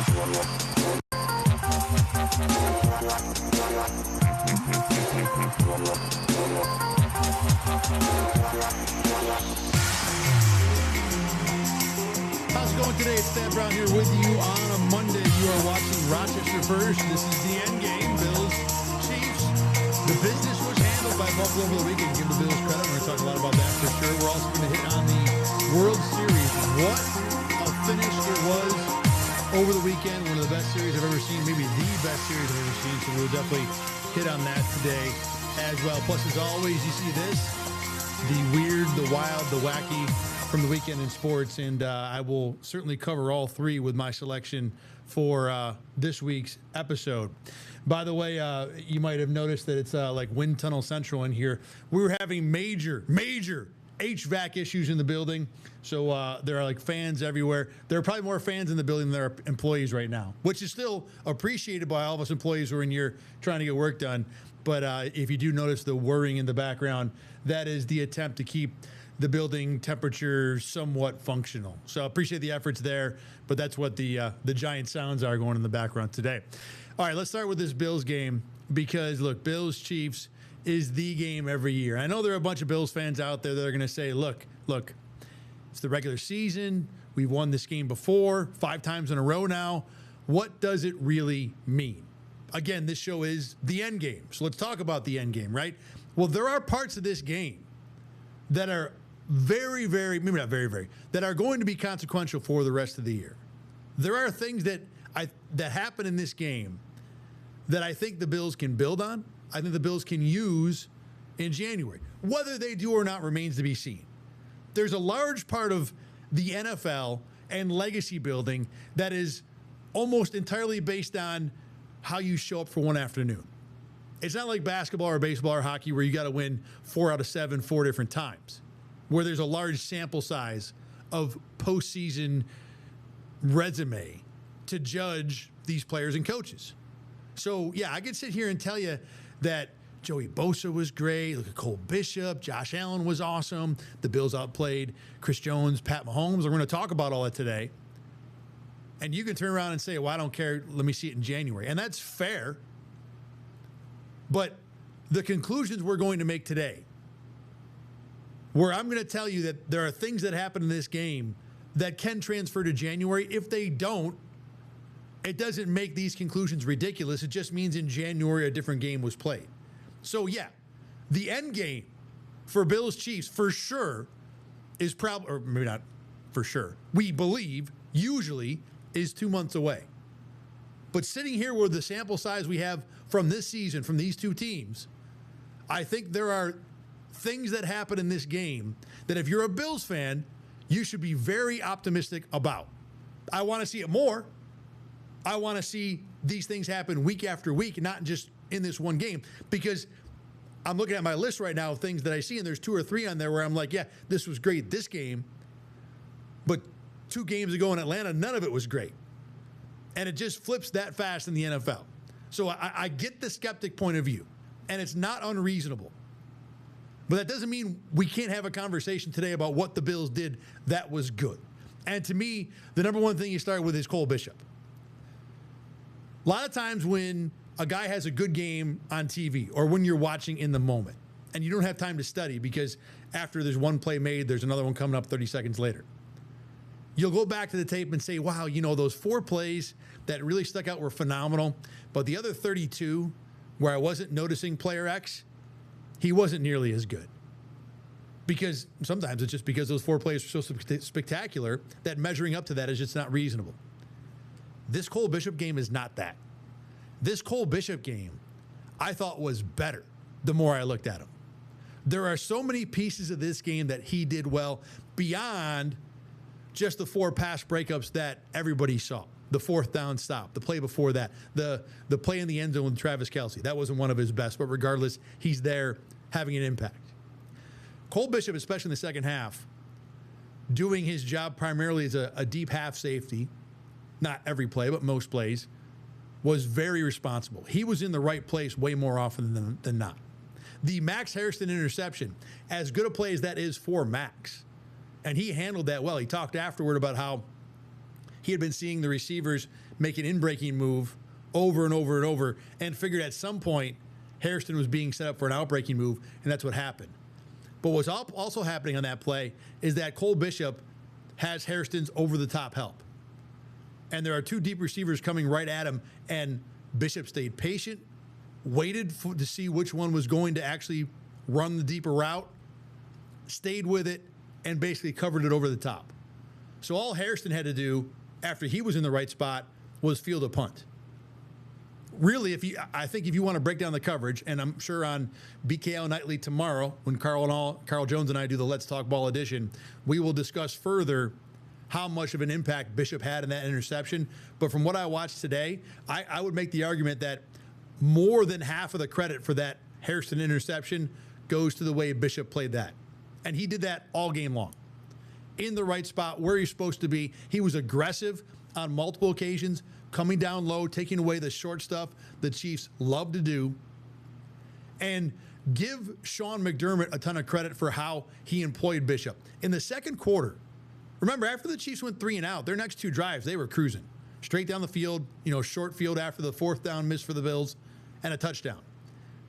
How's it going today? It's Stan Brown here with you on a Monday. You are watching Rochester First. This is the Endgame. Bills, Chiefs. The business was handled by Buffalo over the weekend. Give the Bills credit. We're going to talk a lot about that for sure. We're also going to hit on the World Series. What a finish it was over the weekend. One of the best series I've ever seen. Maybe the best series I've ever seen. So we'll definitely hit on that today as well. Plus, as always, you see this. The weird, the wild, the wacky from the weekend in sports, and I will certainly cover all three with my selection for this week's episode. By the way, you might have noticed that it's like Wind Tunnel Central in here. We were having major HVAC issues in the building, so there are like fans everywhere. There are probably more fans in the building than there are employees right now, which is still appreciated by all of us employees who are in here trying to get work done. But if you do notice the whirring in the background, that is the attempt to keep the building temperature somewhat functional. So I appreciate the efforts there, but that's what the giant sounds are going in the background today. All right, let's start with this Bills game because, look, Bills-Chiefs is the game every year. I know there are a bunch of Bills fans out there that are going to say, look, it's the regular season. We've won this game before, 5 times in a row now. What does it really mean? Again, this show is the end game. So let's talk about the end game, right? Well, there are parts of this game that are very, maybe not very, that are going to be consequential for the rest of the year. There are things that happen in this game that I think the Bills can build on. I think the Bills can use in January. Whether they do or not remains to be seen. There's a large part of the NFL and legacy building that is almost entirely based on how you show up for one afternoon. It's not like basketball or baseball or hockey where you got to win 4 out of 7 4 different times, where there's a large sample size of postseason resume to judge these players and coaches. So, yeah, I could sit here and tell you that Joey Bosa was great. Look at Cole Bishop. Josh Allen was awesome. The Bills outplayed Chris Jones, Pat Mahomes. We're going to talk about all that today. And you can turn around and say, well, I don't care. Let me see it in January. And that's fair. But the conclusions we're going to make today, where I'm going to tell you that there are things that happen in this game that can transfer to January. If they don't, it doesn't make these conclusions ridiculous. It just means in January a different game was played. So, yeah, the end game for Bills Chiefs for sure is probably, or maybe not for sure, we believe usually is 2 months away. But sitting here with the sample size we have from this season, from these two teams, I think there are things that happen in this game that if you're a Bills fan, you should be very optimistic about. I want to see it more. I want to see these things happen week after week, not just in this one game, because I'm looking at my list right now of things that I see, and there's 2 or 3 on there where I'm like, yeah, this was great this game, but 2 games ago in Atlanta, none of it was great. And it just flips that fast in the NFL. So I get the skeptic point of view, and it's not unreasonable. But that doesn't mean we can't have a conversation today about what the Bills did that was good. And to me, the number one thing you start with is Cole Bishop. A lot of times when a guy has a good game on TV or when you're watching in the moment and you don't have time to study because after there's one play made, there's another one coming up 30 seconds later. You'll go back to the tape and say, wow, those 4 plays that really stuck out were phenomenal. But the other 32 where I wasn't noticing player X, he wasn't nearly as good. Because sometimes it's just because those 4 plays are so spectacular that measuring up to that is just not reasonable. This Cole Bishop game is not that. This Cole Bishop game, I thought was better the more I looked at him. There are so many pieces of this game that he did well beyond just the 4 pass breakups that everybody saw. The 4th down stop, the play before that, the play in the end zone with Travis Kelce. That wasn't one of his best, but regardless, he's there having an impact. Cole Bishop, especially in the second half, doing his job primarily as a deep half safety, not every play, but most plays, was very responsible. He was in the right place way more often than not. The Max Harrison interception, as good a play as that is for Max, and he handled that well. He talked afterward about how he had been seeing the receivers make an in-breaking move over and over and over, and figured at some point Hairston was being set up for an out-breaking move, and that's what happened. But what's also happening on that play is that Cole Bishop has Hairston's over-the-top help. And there are two deep receivers coming right at him, and Bishop stayed patient, waited to see which one was going to actually run the deeper route, stayed with it, and basically covered it over the top. So all Hairston had to do after he was in the right spot was field a punt. Really, I think if you want to break down the coverage, and I'm sure on BKL Nightly tomorrow, when Carl Jones and I do the Let's Talk Ball edition, we will discuss further how much of an impact Bishop had in that interception. But from what I watched today, I would make the argument that more than half of the credit for that Hairston interception goes to the way Bishop played that. And he did that all game long. In the right spot, where he's supposed to be. He was aggressive on multiple occasions, coming down low, taking away the short stuff the Chiefs love to do. And give Sean McDermott a ton of credit for how he employed Bishop. In the second quarter, remember, after the Chiefs went 3 and out, their next 2 drives, they were cruising. Straight down the field, short field after the 4th down miss for the Bills, and a touchdown.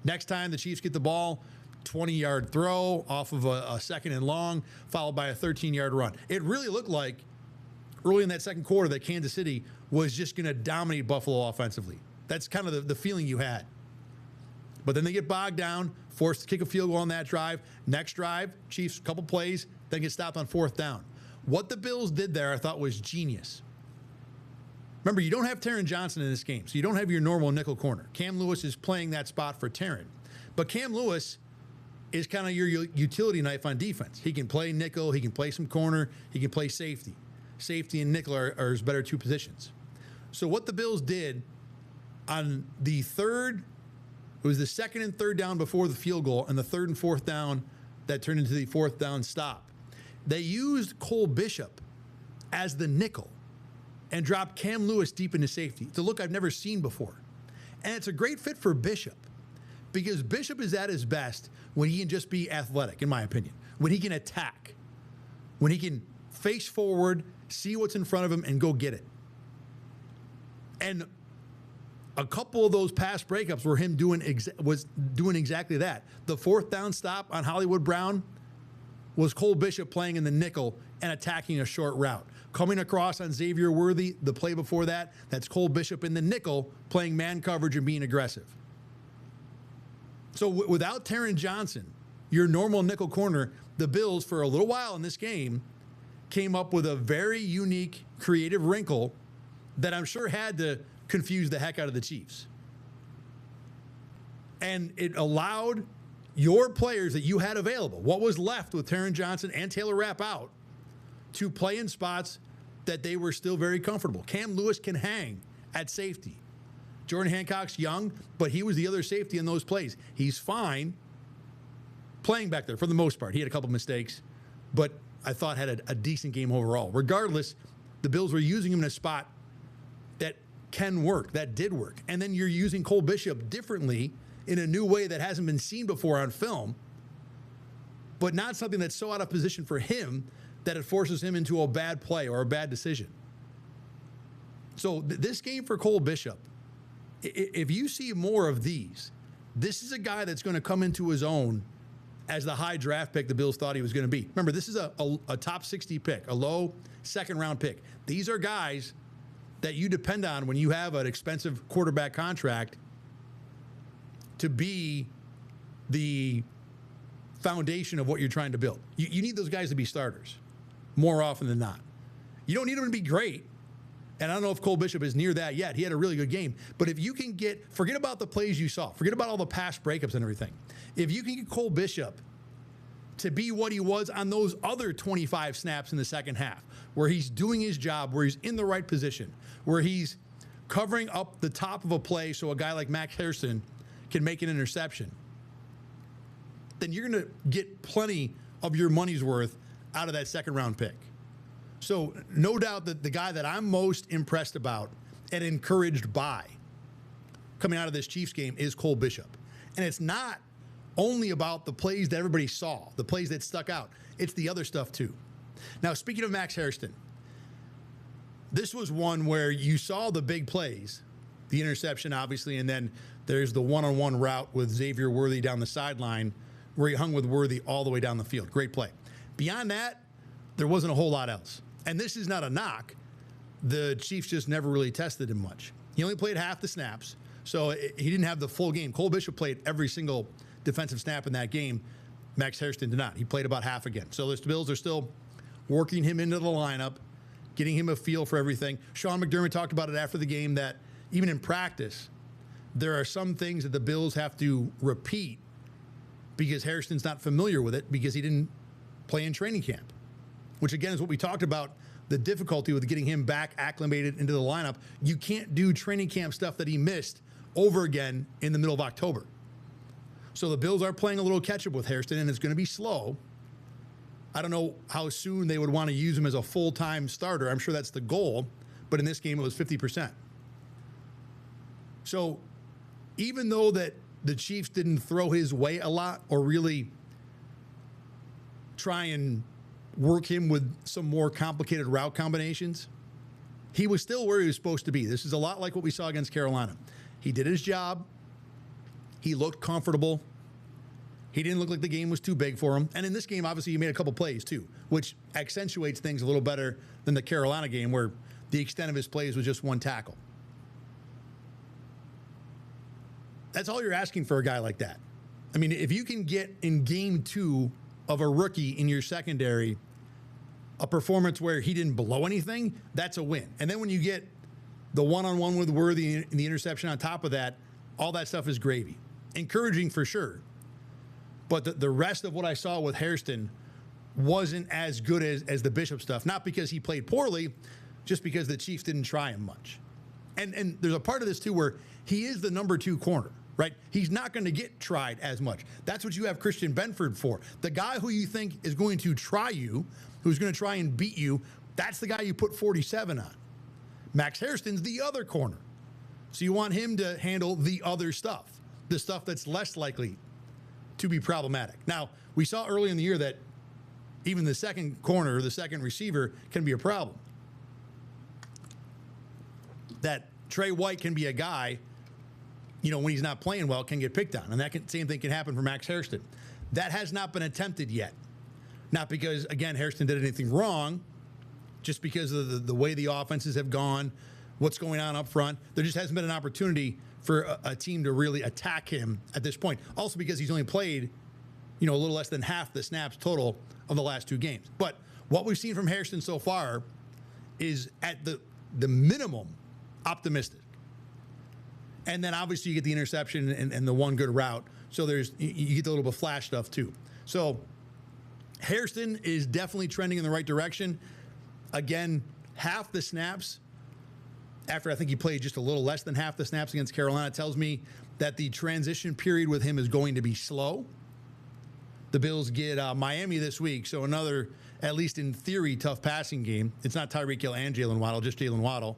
Next time the Chiefs get the ball, 20-yard throw off of a 2nd and long, followed by a 13-yard run. It really looked like early in that second quarter that Kansas City was just going to dominate Buffalo offensively. That's kind of the feeling you had. But then they get bogged down, forced to kick a field goal on that drive. Next drive, Chiefs, a couple plays, then get stopped on 4th down. What the Bills did there, I thought, was genius. Remember, you don't have Taron Johnson in this game, so you don't have your normal nickel corner. Cam Lewis is playing that spot for Taron. But Cam Lewis is kind of your utility knife on defense. He can play nickel, he can play some corner, he can play safety. Safety and nickel are his better 2 positions. So what the Bills did on the third, it was the 2nd and 3rd down before the field goal, and the 3rd and 4th down that turned into the 4th down stop. They used Cole Bishop as the nickel and dropped Cam Lewis deep into safety. It's a look I've never seen before. And it's a great fit for Bishop because Bishop is at his best when he can just be athletic, in my opinion, when he can attack, when he can face forward, see what's in front of him, and go get it. And a couple of those pass breakups were him doing exactly that. The 4th down stop on Hollywood Brown was Cole Bishop playing in the nickel and attacking a short route. Coming across on Xavier Worthy, the play before that, that's Cole Bishop in the nickel playing man coverage and being aggressive. So without Taron Johnson, your normal nickel corner, the Bills, for a little while in this game, came up with a very unique, creative wrinkle that I'm sure had to confuse the heck out of the Chiefs. And it allowed your players that you had available, what was left with Taron Johnson and Taylor Rapp out, to play in spots that they were still very comfortable. Cam Lewis can hang at safety. Jordan Hancock's young, but he was the other safety in those plays. He's fine playing back there for the most part. He had a couple mistakes, but I thought had a decent game overall. Regardless, the Bills were using him in a spot that can work, that did work. And then you're using Cole Bishop differently in a new way that hasn't been seen before on film, but not something that's so out of position for him that it forces him into a bad play or a bad decision. So this game for Cole Bishop, if you see more of these, this is a guy that's going to come into his own as the high draft pick the Bills thought he was going to be. Remember, this is a top 60 pick, a low 2nd round pick. These are guys that you depend on when you have an expensive quarterback contract to be the foundation of what you're trying to build. You need those guys to be starters more often than not. You don't need them to be great. And I don't know if Cole Bishop is near that yet. He had a really good game. But if you can forget about the plays you saw, forget about all the pass breakups and everything. If you can get Cole Bishop to be what he was on those other 25 snaps in the second half, where he's doing his job, where he's in the right position, where he's covering up the top of a play so a guy like Max Hairston can make an interception, then you're going to get plenty of your money's worth out of that 2nd round pick. So no doubt that the guy that I'm most impressed about and encouraged by coming out of this Chiefs game is Cole Bishop. And it's not only about the plays that everybody saw, the plays that stuck out. It's the other stuff too. Now, speaking of Max Hairston, this was one where you saw the big plays, the interception, obviously, and then there's the one-on-one route with Xavier Worthy down the sideline where he hung with Worthy all the way down the field. Great play. Beyond that, there wasn't a whole lot else. And this is not a knock. The Chiefs just never really tested him much. He only played half the snaps, so he didn't have the full game. Cole Bishop played every single defensive snap in that game. Max Hairston did not. He played about half again. So the Bills are still working him into the lineup, getting him a feel for everything. Sean McDermott talked about it after the game that even in practice, there are some things that the Bills have to repeat because Hairston's not familiar with it because he didn't play in training camp, which again is what we talked about, the difficulty with getting him back acclimated into the lineup. You can't do training camp stuff that he missed over again in the middle of October. So the Bills are playing a little catch up with Hairston, and it's going to be slow. I don't know how soon they would want to use him as a full-time starter. I'm sure that's the goal, but in this game it was 50%. So even though that the Chiefs didn't throw his way a lot or really try and work him with some more complicated route combinations, he was still where he was supposed to be. This is a lot like what we saw against Carolina. He did his job. He looked comfortable. He didn't look like the game was too big for him. And in this game, obviously, he made a couple plays too, which accentuates things a little better than the Carolina game where the extent of his plays was just one tackle. That's all you're asking for a guy like that. I mean, if you can get in game 2 of a rookie in your secondary a performance where he didn't blow anything, that's a win. And then when you get the one-on-one with Worthy and the interception on top of that, all that stuff is gravy. Encouraging for sure. But the rest of what I saw with Hairston wasn't as good as the Bishop stuff. Not because he played poorly, just because the Chiefs didn't try him much. And there's a part of this too where he is the number 2 corner, right? He's not going to get tried as much. That's what you have Christian Benford for. The guy who you think is going to try you, who's going to try and beat you, that's the guy you put 47 on. Max Hairston's the other corner. So you want him to handle the other stuff, the stuff that's less likely to be problematic. Now, we saw early in the year that even the second corner, the second receiver, can be a problem. That Trey White can be a guy, when he's not playing well, can get picked on. And that same thing can happen for Max Hairston. That has not been attempted yet. Not because, again, Hairston did anything wrong, just because of the way the offenses have gone, what's going on up front. There just hasn't been an opportunity for a team to really attack him at this point. Also because he's only played, a little less than half the snaps total of the last 2 games. But what we've seen from Hairston so far is at the minimum optimistic. And then obviously you get the interception and the one good route. So you get the little bit of flash stuff too. So Hairston is definitely trending in the right direction. Again, half the snaps, after I think he played just a little less than half the snaps against Carolina, tells me that the transition period with him is going to be slow. The Bills get Miami this week, so another, at least in theory, tough passing game. It's not Tyreek Hill and Jalen Waddle, just Jalen Waddle.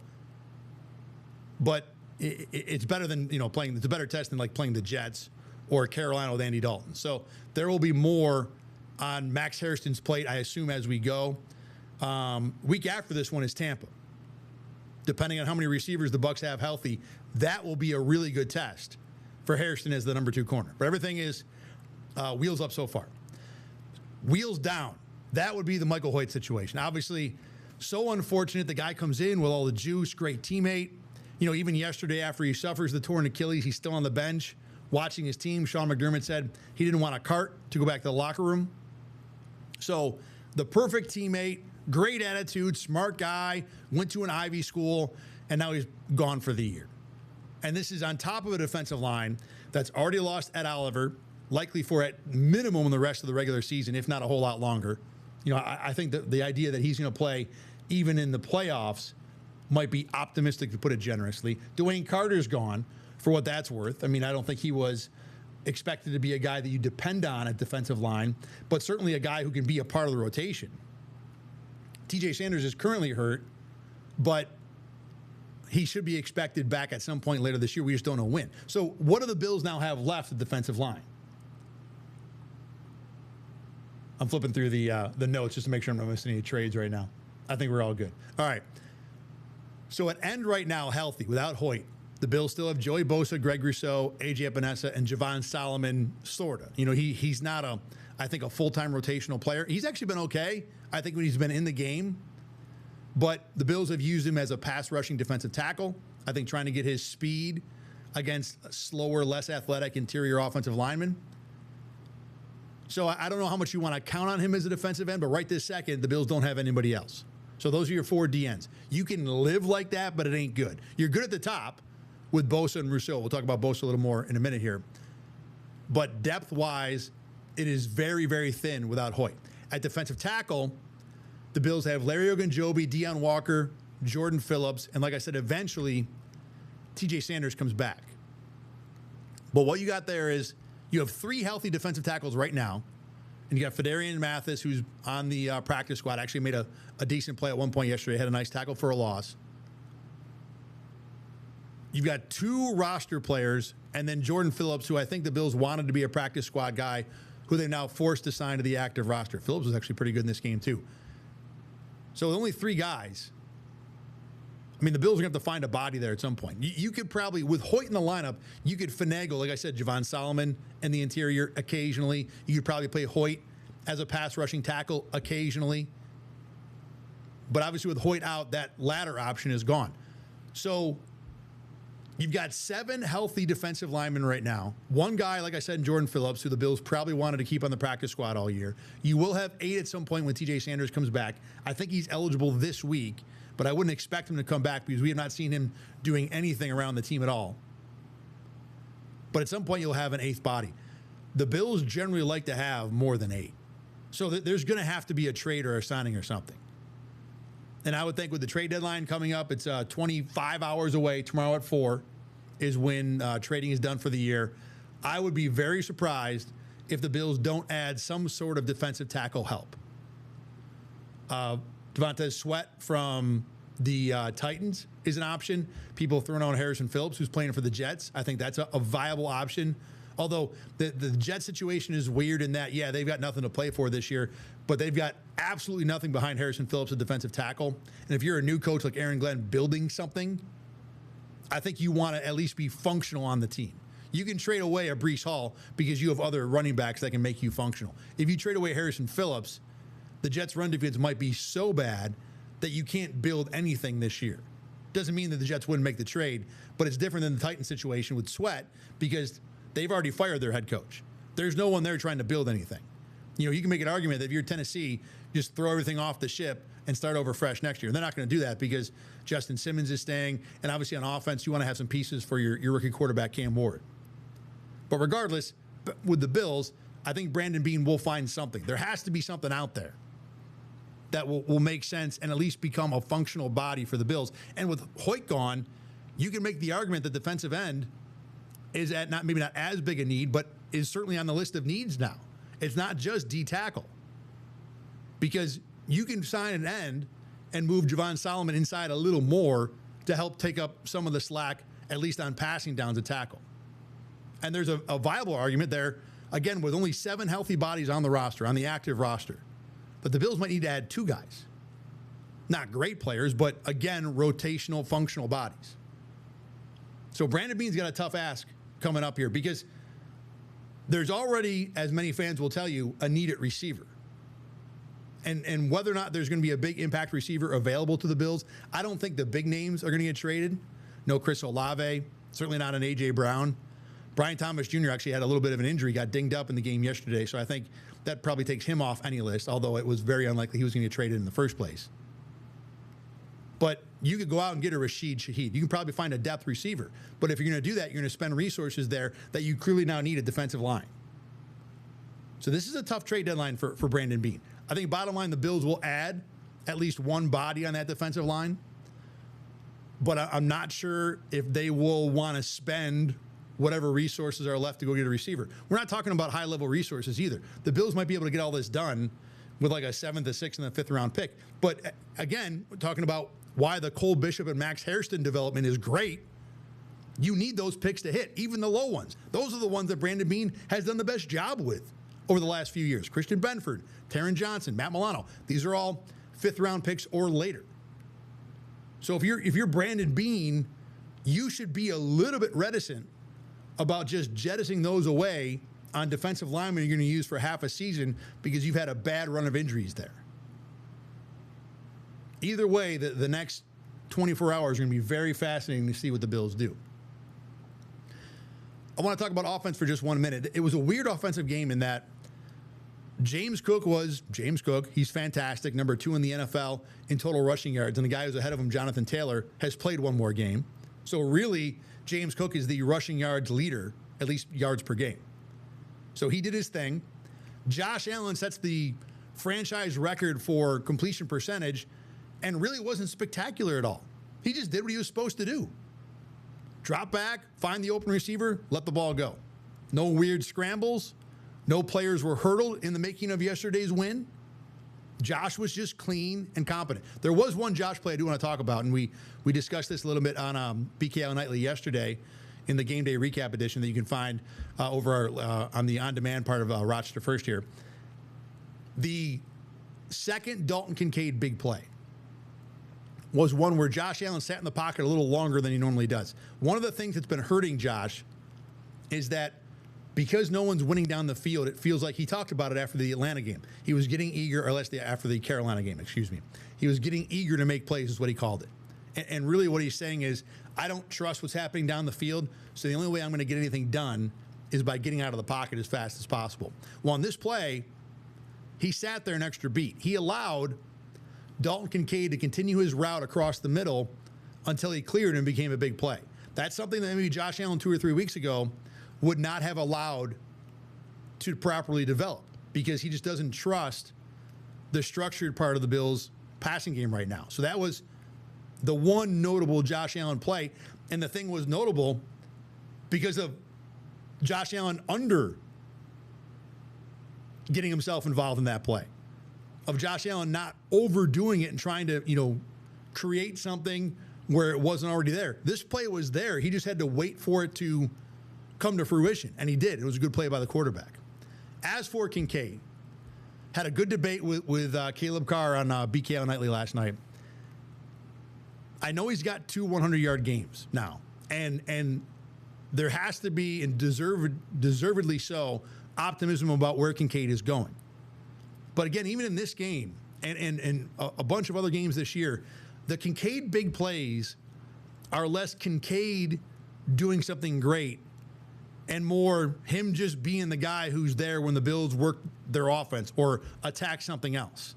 But it's better than, playing, it's a better test than like playing the Jets or Carolina with Andy Dalton. So there will be more on Max Hairston's plate, I assume, as we go. Week after this one is Tampa. Depending on how many receivers the Bucs have healthy, that will be a really good test for Hairston as the number 2 corner. But everything is wheels up so far. Wheels down. That would be the Michael Hoyt situation. Obviously, so unfortunate. The guy comes in with all the juice, great teammate. Even yesterday after he suffers the torn Achilles, he's still on the bench watching his team. Sean McDermott said he didn't want a cart to go back to the locker room. So the perfect teammate, great attitude, smart guy, went to an Ivy school, and now he's gone for the year. And this is on top of a defensive line that's already lost Ed Oliver, likely for at minimum the rest of the regular season, if not a whole lot longer. I think that the idea that he's going to play even in the playoffs might be optimistic, to put it generously. Dwayne Carter's gone, for what that's worth. I mean, I don't think he was expected to be a guy that you depend on at defensive line, but certainly a guy who can be a part of the rotation. TJ Sanders is currently hurt, but he should be expected back at some point later this year. We just don't know when. So what do the Bills now have left at defensive line? I'm flipping through the notes just to make sure I'm not missing any trades right now. I think we're all good. All right. So at end right now, healthy, without Hoyt, the Bills still have Joey Bosa, Greg Rousseau, A.J. Epinesa, and Javon Solomon, sort of. You know, he's not, I think, a full-time rotational player. He's actually been okay, I think, when he's been in the game. But the Bills have used him as a pass-rushing defensive tackle, I think trying to get his speed against slower, less athletic interior offensive linemen. So I don't know how much you want to count on him as a defensive end, but right this second, the Bills don't have anybody else. So those are your 4 DNs. You can live like that, but it ain't good. You're good at the top with Bosa and Rousseau. We'll talk about Bosa a little more in a minute here. But depth-wise, it is very, very thin without Hoyt. At defensive tackle, the Bills have Larry Ogunjobi, Deion Walker, Jordan Phillips, and like I said, eventually TJ Sanders comes back. But what you got there is you have 3 healthy defensive tackles right now, and you got Fedarian Mathis, who's on the practice squad, actually made a decent play at one point yesterday, had a nice tackle for a loss. You've got 2 roster players, and then Jordan Phillips, who I think the Bills wanted to be a practice squad guy, who they're now forced to sign to the active roster. Phillips was actually pretty good in this game, too. So with only 3 guys, I mean, the Bills are going to have to find a body there at some point. You could probably, with Hoyt in the lineup, you could finagle, like I said, Javon Solomon in the interior occasionally. You could probably play Hoyt as a pass rushing tackle occasionally. But obviously with Hoyt out, that latter option is gone. So you've got 7 healthy defensive linemen right now. 1 guy, like I said, Jordan Phillips, who the Bills probably wanted to keep on the practice squad all year. You will have 8 at some point when TJ Sanders comes back. I think he's eligible this week, but I wouldn't expect him to come back because we have not seen him doing anything around the team at all. But at some point, you'll have an 8th body. The Bills generally like to have more than 8. So there's going to have to be a trade or a signing or something. And I would think with the trade deadline coming up, it's 25 hours away. Tomorrow at 4 is when trading is done for the year. I would be very surprised if the Bills don't add some sort of defensive tackle help. Devontae Sweat from the Titans is an option. People throwing on Harrison Phillips, who's playing for the Jets. I think that's a viable option. Although the Jet situation is weird in that, yeah, they've got nothing to play for this year, but they've got absolutely nothing behind Harrison Phillips, a defensive tackle. And if you're a new coach like Aaron Glenn building something, I think you want to at least be functional on the team. You can trade away a Breece Hall because you have other running backs that can make you functional. If you trade away Harrison Phillips, the Jets' run defense might be so bad that you can't build anything this year. Doesn't mean that the Jets wouldn't make the trade, but it's different than the Titans situation with Sweat because they've already fired their head coach. There's no one there trying to build anything. You know, you can make an argument that if you're Tennessee, just throw everything off the ship and start over fresh next year. And they're not going to do that because Justin Simmons is staying, and obviously on offense, you want to have some pieces for your rookie quarterback, Cam Ward. But regardless, with the Bills, I think Brandon Beane will find something. There has to be something out there that will make sense and at least become a functional body for the Bills. And with Hoyt gone, you can make the argument that defensive end is at maybe not as big a need, but is certainly on the list of needs now. It's not just D tackle. Because you can sign an end and move Javon Solomon inside a little more to help take up some of the slack, at least on passing downs to tackle. And there's a viable argument there, again, with only 7 healthy bodies on the roster, on the active roster, that the Bills might need to add 2 guys. Not great players, but again, rotational, functional bodies. So Brandon Beane's got a tough ask coming up here because there's already, as many fans will tell you, a need at receiver. And whether or not there's going to be a big impact receiver available to the Bills, I don't think the big names are going to get traded. No Chris Olave, certainly not an A.J. Brown. Brian Thomas Jr. actually had a little bit of an injury, got dinged up in the game yesterday, so I think that probably takes him off any list, although it was very unlikely he was going to get traded in the first place. But you could go out and get a Rashid Shaheed. You can probably find a depth receiver. But if you're going to do that, you're going to spend resources there that you clearly now need a defensive line. So this is a tough trade deadline for Brandon Beane. I think bottom line, the Bills will add at least 1 body on that defensive line. But I'm not sure if they will want to spend whatever resources are left to go get a receiver. We're not talking about high-level resources either. The Bills might be able to get all this done with like a 7th, a 6th, and a 5th round pick. But again, we're talking about why the Cole Bishop and Max Hairston development is great. You need those picks to hit, even the low ones. Those are the ones that Brandon Beane has done the best job with over the last few years. Christian Benford, Taron Johnson, Matt Milano. These are all 5th round picks or later. So if you're Brandon Beane, you should be a little bit reticent about just jettisoning those away on defensive linemen you're going to use for half a season because you've had a bad run of injuries there. Either way, the next 24 hours are going to be very fascinating to see what the Bills do. I want to talk about offense for just 1 minute. It was a weird offensive game in that James Cook was James Cook. He's fantastic, number 2 in the NFL in total rushing yards. And the guy who's ahead of him, Jonathan Taylor, has played one more game. So really, James Cook is the rushing yards leader, at least yards per game. So he did his thing. Josh Allen sets the franchise record for completion percentage and really wasn't spectacular at all. He just did what he was supposed to do. Drop back, find the open receiver, let the ball go. No weird scrambles. No players were hurdled in the making of yesterday's win. Josh was just clean and competent. There was one Josh play I do want to talk about, and we discussed this a little bit on BKL Nightly yesterday in the Game Day Recap edition that you can find over on the on-demand part of Rochester First here. The second Dalton Kincaid big play was one where Josh Allen sat in the pocket a little longer than he normally does. One of the things that's been hurting Josh is that because no one's winning down the field, it feels like he talked about it after the Atlanta game. He was getting eager, or after the Carolina game, excuse me. He was getting eager to make plays is what he called it. And really what he's saying is, I don't trust what's happening down the field, so the only way I'm going to get anything done is by getting out of the pocket as fast as possible. Well, on this play, he sat there an extra beat. He allowed Dalton Kincaid to continue his route across the middle until he cleared and became a big play. That's something that maybe Josh Allen 2 or 3 weeks ago would not have allowed to properly develop because he just doesn't trust the structured part of the Bills' passing game right now. So that was the one notable Josh Allen play. And the thing was notable because of Josh Allen under getting himself involved in that play, of Josh Allen not overdoing it and trying to, create something where it wasn't already there. This play was there. He just had to wait for it to come to fruition, and he did. It was a good play by the quarterback. As for Kincaid, had a good debate with Caleb Carr on BKL Nightly last night. I know he's got 2 100-yard games now, and there has to be, and deservedly so, optimism about where Kincaid is going. But again, even in this game and a bunch of other games this year, the Kincaid big plays are less Kincaid doing something great and more him just being the guy who's there when the Bills work their offense or attack something else.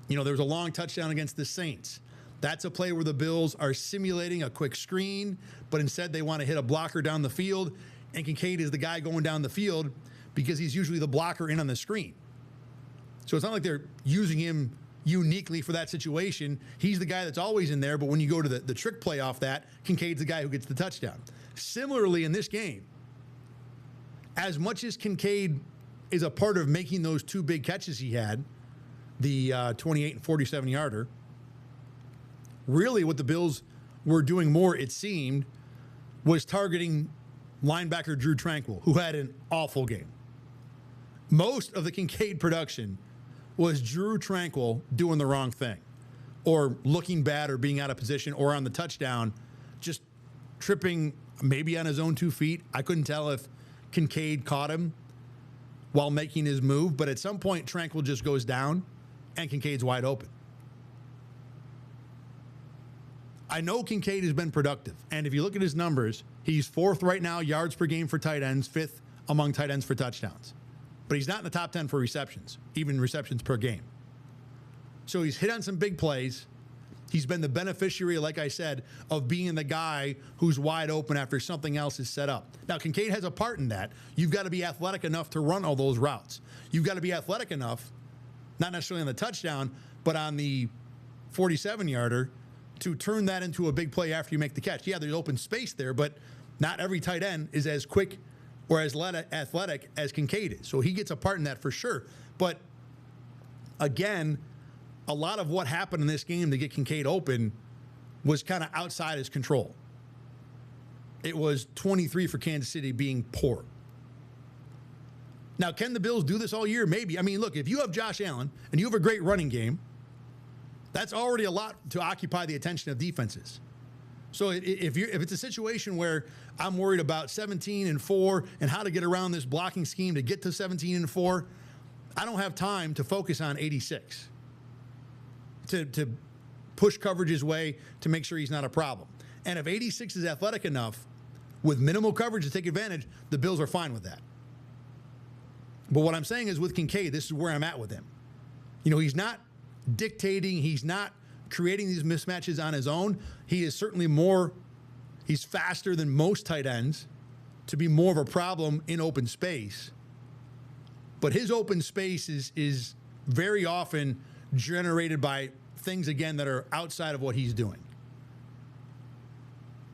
There was a long touchdown against the Saints. That's a play where the Bills are simulating a quick screen, but instead they want to hit a blocker down the field, and Kincaid is the guy going down the field because he's usually the blocker in on the screen. So it's not like they're using him uniquely for that situation. He's the guy that's always in there, but when you go to the trick play off that, Kincaid's the guy who gets the touchdown. Similarly, in this game, as much as Kincaid is a part of making those 2 big catches he had, the 28 and 47-yarder, really what the Bills were doing more, it seemed, was targeting linebacker Drew Tranquill, who had an awful game. Most of the Kincaid production was Drew Tranquill doing the wrong thing or looking bad or being out of position or on the touchdown, just tripping maybe on his own 2 feet. I couldn't tell if Kincaid caught him while making his move, but at some point Tranquill just goes down and Kincaid's wide open. I know Kincaid has been productive, and if you look at his numbers, he's 4th right now, yards per game for tight ends, 5th among tight ends for touchdowns. But he's not in the top 10 for receptions, even receptions per game. So he's hit on some big plays. He's been the beneficiary, like I said, of being the guy who's wide open after something else is set up. Now, Kincaid has a part in that. You've got to be athletic enough to run all those routes. You've got to be athletic enough, not necessarily on the touchdown, but on the 47-yarder, to turn that into a big play after you make the catch. Yeah, there's open space there, but not every tight end is as quick or as athletic as Kincaid is. So he gets a part in that for sure. But again, a lot of what happened in this game to get Kincaid open was kind of outside his control. It was 23 for Kansas City being poor. Now, can the Bills do this all year? Maybe. I mean, look, if you have Josh Allen and you have a great running game That's already a lot to occupy the attention of defenses. So if it's a situation where I'm worried about 17-4 and how to get around this blocking scheme to get to 17-4, I don't have time to focus on 86 to push coverage his way to make sure he's not a problem. And if 86 is athletic enough with minimal coverage to take advantage, the Bills are fine with that. But what I'm saying is with Kincaid, this is where I'm at with him. You know, he's not dictating, he's not creating these mismatches on his own. He is certainly he's faster than most tight ends to be more of a problem in open space. But his open space is very often generated by things, again, that are outside of what he's doing.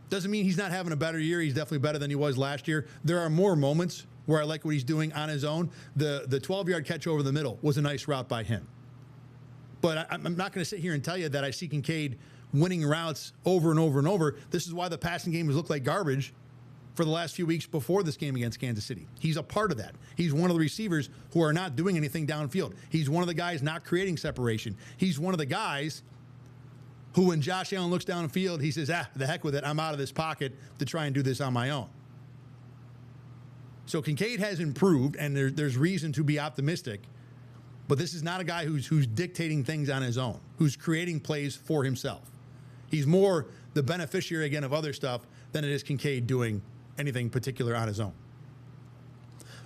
Doesn't mean he's not having a better year. He's definitely better than he was last year. There are more moments where I like what he's doing on his own. The 12-yard catch over the middle was a nice route by him. But I'm not going to sit here and tell you that I see Kincaid winning routes over and over and over. This is why the passing game has looked like garbage for the last few weeks before this game against Kansas City. He's a part of that. He's one of the receivers who are not doing anything downfield. He's one of the guys not creating separation. He's one of the guys who, when Josh Allen looks downfield, he says, the heck with it. I'm out of this pocket to try and do this on my own. So Kincaid has improved, and there's reason to be optimistic. But this is not a guy who's dictating things on his own, who's creating plays for himself. He's more the beneficiary, again, of other stuff than it is Kincaid doing anything particular on his own.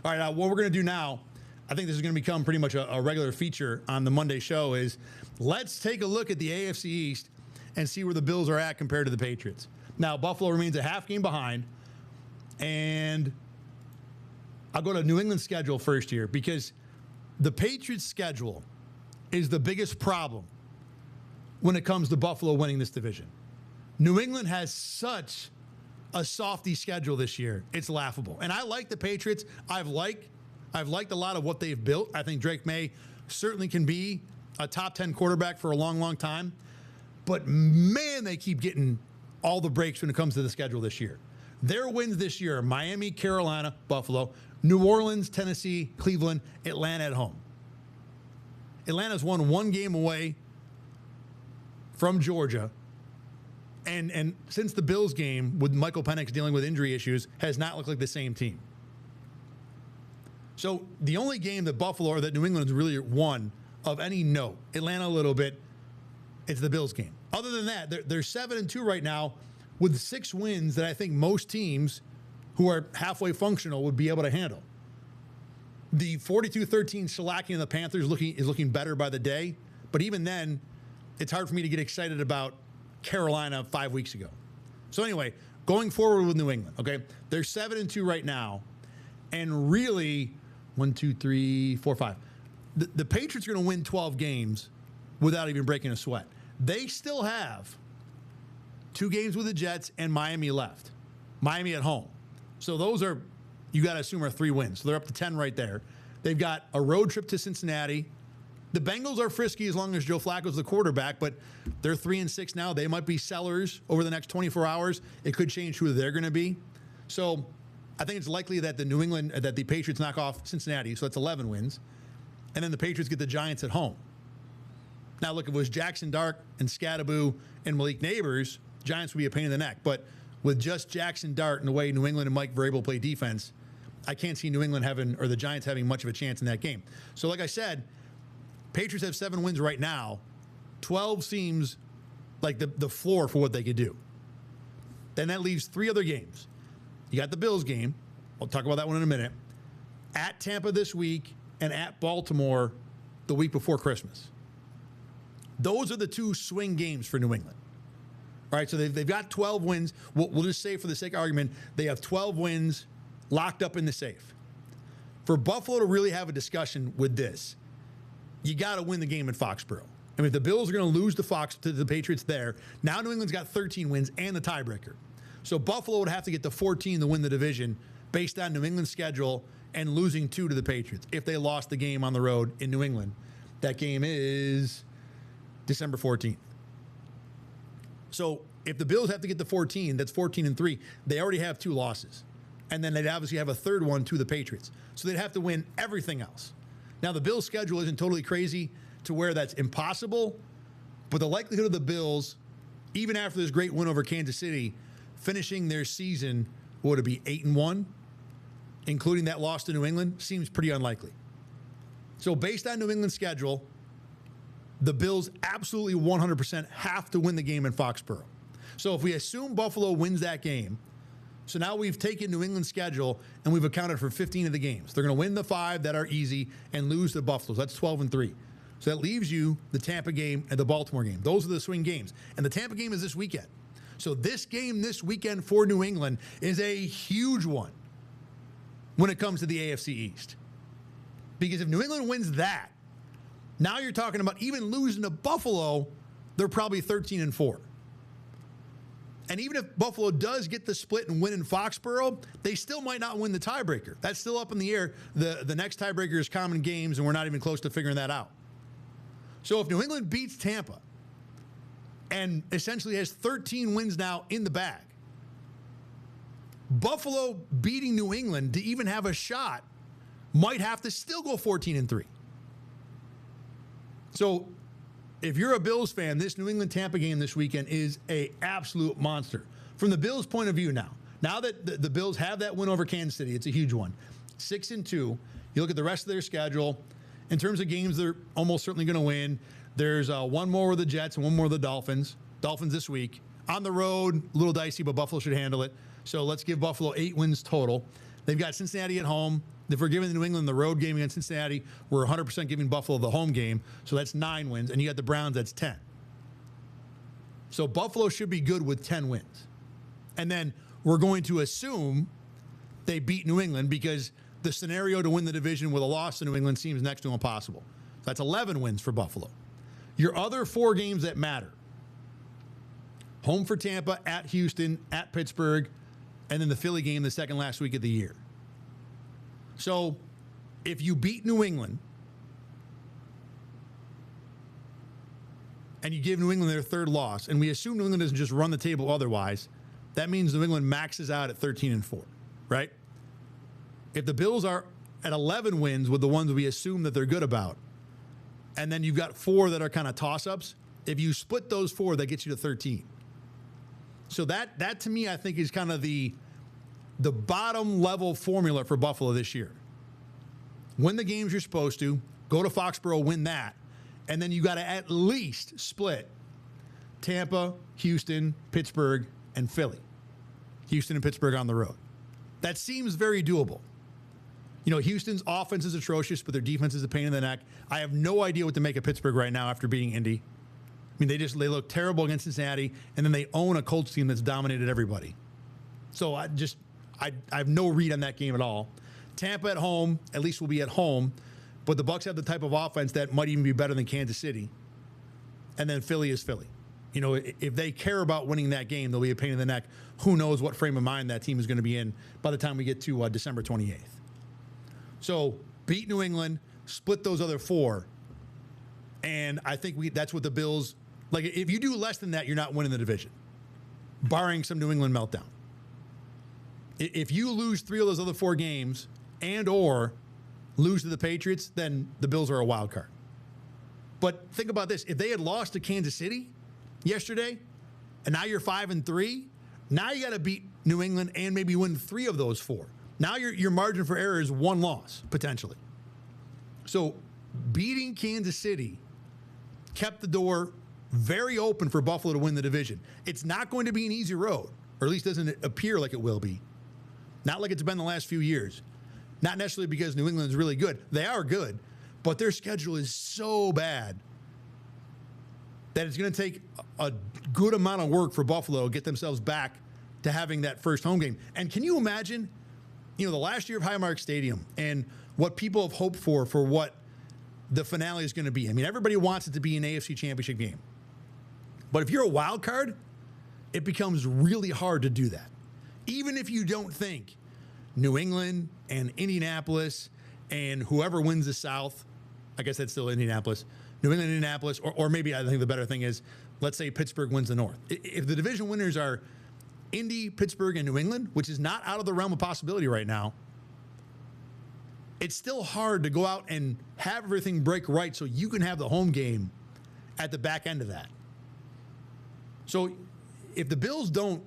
All right, what we're going to do now, I think this is going to become pretty much a regular feature on the Monday show, is let's take a look at the AFC East and see where the Bills are at compared to the Patriots. Now, Buffalo remains a half game behind, and I'll go to New England's schedule first here, because the Patriots' schedule is the biggest problem when it comes to Buffalo winning this division. New England has such a softy schedule this year. It's laughable. And I like the Patriots. I've liked a lot of what they've built. I think Drake May certainly can be a top 10 quarterback for a long, long time. But man, they keep getting all the breaks when it comes to the schedule this year. Their wins this year are Miami, Carolina, Buffalo, New Orleans, Tennessee, Cleveland, Atlanta at home. Atlanta's won one game away from Georgia. And since the Bills game, with Michael Penix dealing with injury issues, has not looked like the same team. So the only game that Buffalo or that New England has really won of any note, Atlanta a little bit, it's the Bills game. Other than that, they're 7-2 right now with 6 wins that I think most teams who are halfway functional would be able to handle. The 42-13 shellacking of the Panthers is looking better by the day, but even then, it's hard for me to get excited about Carolina 5 weeks ago. So anyway, going forward with New England, okay, they're 7-2 right now, and really 1, 2, 3, 4, 5. The Patriots are going to win 12 games without even breaking a sweat. They still have 2 games with the Jets and Miami left. Miami at home. So those are, you got to assume, are 3 wins. So they're up to 10 right there. They've got a road trip to Cincinnati. The Bengals are frisky as long as Joe Flacco's the quarterback, but they're 3-6 now. They might be sellers over the next 24 hours. It could change who they're going to be. So I think it's likely that the Patriots knock off Cincinnati. So that's 11 wins. And then the Patriots get the Giants at home. Now, look, if it was Jackson Dart and Scadaboo and Malik Neighbors, Giants would be a pain in the neck. But with just Jackson Dart and the way New England and Mike Vrabel play defense, I can't see New England or the Giants having much of a chance in that game. So like I said, Patriots have 7 wins right now. 12 seems like the floor for what they could do. Then that leaves 3 other games. You got the Bills game. I'll talk about that one in a minute. At Tampa this week and at Baltimore the week before Christmas. Those are the 2 swing games for New England. All right, so they've got 12 wins. We'll just say, for the sake of argument, they have 12 wins locked up in the safe. For Buffalo to really have a discussion with this, you got to win the game in Foxborough. I mean, if the Bills are going to lose to the Patriots there, now New England's got 13 wins and the tiebreaker. So Buffalo would have to get to 14 to win the division based on New England's schedule and losing 2 to the Patriots if they lost the game on the road in New England. That game is December 14th. So if the Bills have to get to 14, that's 14-3. They already have 2 losses. And then they'd obviously have a third one to the Patriots. So they'd have to win everything else. Now, the Bills' schedule isn't totally crazy to where that's impossible, But the likelihood of the Bills, even after this great win over Kansas City, finishing their season, what would it be, 8-1, including that loss to New England, seems pretty unlikely. So based on New England's schedule, the Bills absolutely 100% have to win the game in Foxborough. So if we assume Buffalo wins that game, so now we've taken New England's schedule and we've accounted for 15 of the games. They're going to win the 5 that are easy and lose to Buffalo. So that's 12-3. So that leaves you the Tampa game and the Baltimore game. Those are the swing games. And the Tampa game is this weekend. So this game this weekend for New England is a huge one when it comes to the AFC East. Because if New England wins that, now you're talking about even losing to Buffalo, they're probably 13-4. And even if Buffalo does get the split and win in Foxborough, they still might not win the tiebreaker. That's still up in the air. The next tiebreaker is common games, and we're not even close to figuring that out. So if New England beats Tampa and essentially has 13 wins now in the bag, Buffalo beating New England to even have a shot might have to still go 14-3. So if you're a Bills fan, this New England-Tampa game this weekend is an absolute monster. From the Bills' point of view now that the Bills have that win over Kansas City, it's a huge one. 6-2. You look at the rest of their schedule. In terms of games they're almost certainly going to win, there's one more with the Jets and one more with the Dolphins. Dolphins this week. On the road, a little dicey, but Buffalo should handle it. So let's give Buffalo 8 wins total. They've got Cincinnati at home. If we're giving New England the road game against Cincinnati, we're 100% giving Buffalo the home game. So that's 9 wins. And you got the Browns, that's 10. So Buffalo should be good with 10 wins. And then we're going to assume they beat New England because the scenario to win the division with a loss to New England seems next to impossible. That's 11 wins for Buffalo. Your other 4 games that matter: home for Tampa, at Houston, at Pittsburgh, and then the Philly game the second last week of the year. So if you beat New England and you give New England their 3rd loss, and we assume New England doesn't just run the table otherwise, that means New England maxes out at 13-4, right? If the Bills are at 11 wins with the ones we assume that they're good about, and then you've got 4 that are kind of toss-ups, if you split those 4, that gets you to 13. So that to me, I think, is kind of the bottom level formula for Buffalo this year. Win the games you're supposed to, go to Foxborough, win that, and then you got to at least split Tampa, Houston, Pittsburgh, and Philly. Houston and Pittsburgh on the road. That seems very doable. You know, Houston's offense is atrocious, but their defense is a pain in the neck. I have no idea what to make of Pittsburgh right now after beating Indy. I mean, they look terrible against Cincinnati, and then they own a Colts team that's dominated everybody. So I have no read on that game at all. Tampa at home, at least will be at home, but the Bucs have the type of offense that might even be better than Kansas City. And then Philly is Philly. You know, if they care about winning that game, they'll be a pain in the neck. Who knows what frame of mind that team is going to be in by the time we get to December 28th. So beat New England, split those other 4, and I think that's what the Bills, like, if you do less than that, you're not winning the division, barring some New England meltdown. If you lose 3 of those other 4 games and or lose to the Patriots, then the Bills are a wild card. But think about this. If they had lost to Kansas City yesterday, and now you're 5-3, now you got to beat New England and maybe win 3 of those 4. Now your margin for error is 1 loss, potentially. So beating Kansas City kept the door very open for Buffalo to win the division. It's not going to be an easy road, or at least doesn't appear like it will be. Not like it's been the last few years. Not necessarily because New England is really good. They are good, but their schedule is so bad that it's going to take a good amount of work for Buffalo to get themselves back to having that first home game. And can you imagine, you know, the last year of Highmark Stadium and what people have hoped for what the finale is going to be? I mean, everybody wants it to be an AFC Championship game. But if you're a wild card, it becomes really hard to do that. Even if you don't think New England and Indianapolis and whoever wins the South, I guess that's still Indianapolis, New England, Indianapolis, or maybe I think the better thing is, let's say Pittsburgh wins the North. If the division winners are Indy, Pittsburgh, and New England, which is not out of the realm of possibility right now, it's still hard to go out and have everything break right so you can have the home game at the back end of that. So if the Bills don't,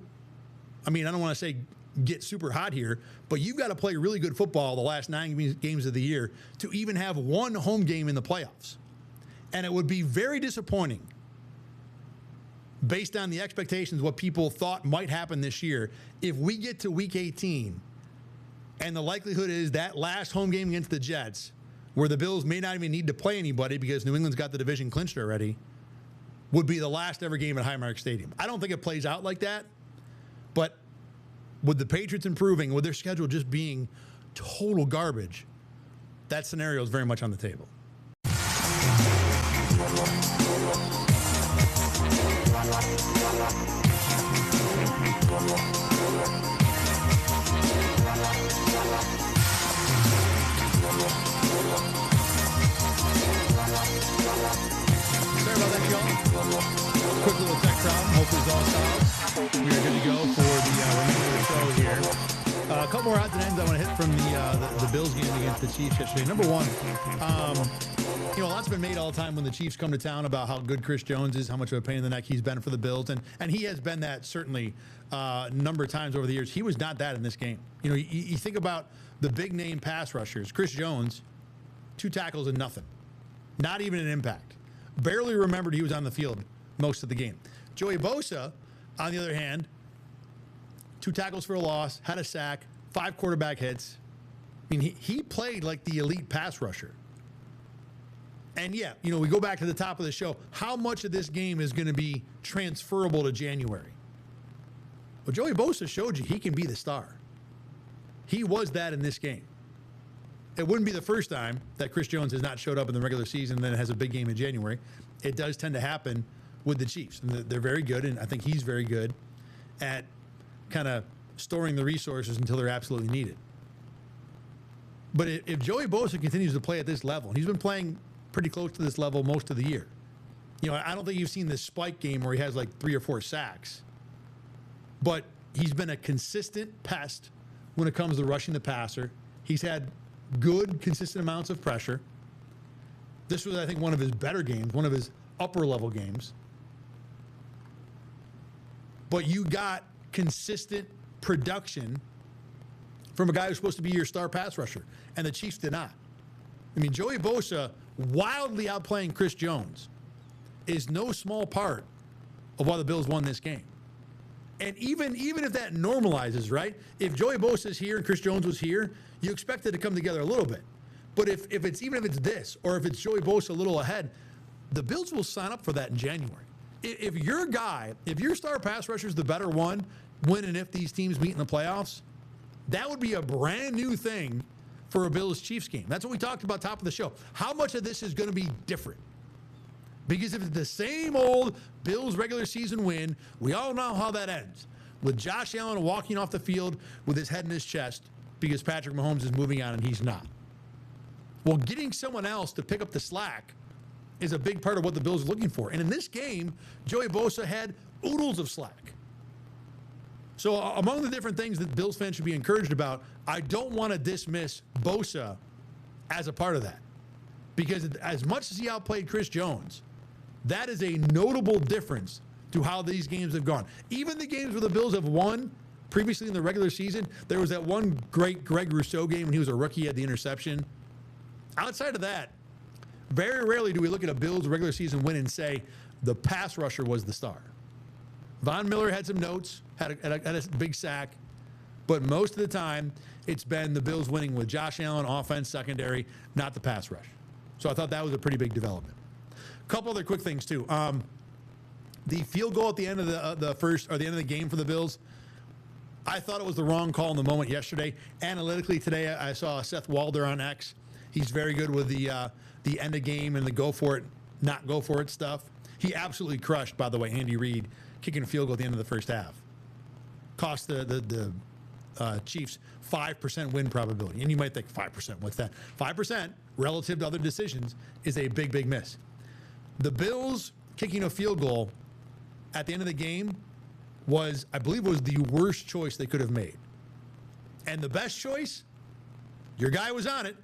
I mean, I don't want to say get super hot here, but you've got to play really good football the last 9 games of the year to even have one home game in the playoffs. And it would be very disappointing based on the expectations, what people thought might happen this year, if we get to week 18 and the likelihood is that last home game against the Jets, where the Bills may not even need to play anybody because New England's got the division clinched already, would be the last ever game at Highmark Stadium. I don't think it plays out like that, but with the Patriots improving, with their schedule just being total garbage, that scenario is very much on the table. Sorry about that, y'all. Quick little tech problem. Hopefully it's all solved. We are good to go for the remainder of the show here. A couple more odds and ends I want to hit from the Bills game against the Chiefs yesterday. Number one, a lot's been made all the time when the Chiefs come to town about how good Chris Jones is, how much of a pain in the neck he's been for the Bills, and he has been that certainly a number of times over the years. He was not that in this game. You think about the big name pass rushers. Chris Jones, 2 tackles and nothing, not even an impact. Barely remembered he was on the field most of the game. Joey Bosa, on the other hand, 2 tackles for a loss, had a sack, 5 quarterback hits. I mean, he played like the elite pass rusher. And yeah, we go back to the top of the show. How much of this game is going to be transferable to January? Well, Joey Bosa showed you he can be the star. He was that in this game. It wouldn't be the first time that Chris Jones has not showed up in the regular season and then has a big game in January. It does tend to happen with the Chiefs. And they're very good, and I think he's very good at kind of storing the resources until they're absolutely needed. But if Joey Bosa continues to play at this level, and he's been playing pretty close to this level most of the year. I don't think you've seen this spike game where he has like 3 or 4 sacks, but he's been a consistent pest when it comes to rushing the passer. He's had good, consistent amounts of pressure. This was, I think, one of his better games, one of his upper level games. But you got consistent production from a guy who's supposed to be your star pass rusher, and the Chiefs did not. I mean, Joey Bosa wildly outplaying Chris Jones is no small part of why the Bills won this game. And even if that normalizes, right? If Joey Bosa is here and Chris Jones was here, you expect it to come together a little bit. But if it's this, or if it's Joey Bosa a little ahead, the Bills will sign up for that in January. If your star pass rusher is the better one, when and if these teams meet in the playoffs, that would be a brand new thing for a Bills-Chiefs game. That's what we talked about top of the show. How much of this is going to be different? Because if it's the same old Bills regular season win, we all know how that ends. With Josh Allen walking off the field with his head in his chest because Patrick Mahomes is moving on and he's not. Well, getting someone else to pick up the slack is a big part of what the Bills are looking for. And in this game, Joey Bosa had oodles of slack. So among the different things that Bills fans should be encouraged about, I don't want to dismiss Bosa as a part of that. Because as much as he outplayed Chris Jones, that is a notable difference to how these games have gone. Even the games where the Bills have won previously in the regular season, there was that one great Greg Rousseau game when he was a rookie, had the interception. Outside of that, very rarely do we look at a Bills regular season win and say the pass rusher was the star. Von Miller had some notes, had a big sack, but most of the time it's been the Bills winning with Josh Allen, offense, secondary, not the pass rush. So I thought that was a pretty big development. A couple other quick things too. The field goal at the end of the first, or the end of the game for the Bills, I thought it was the wrong call in the moment yesterday. Analytically today, I saw Seth Walder on X. He's very good with the end of game and the go for it, not go for it stuff. He absolutely crushed, by the way, Andy Reid kicking a field goal at the end of the first half. Cost the Chiefs 5% win probability. And you might think 5%, what's that? 5% relative to other decisions is a big, big miss. The Bills kicking a field goal at the end of the game was, I believe, was the worst choice they could have made. And the best choice, your guy was on it.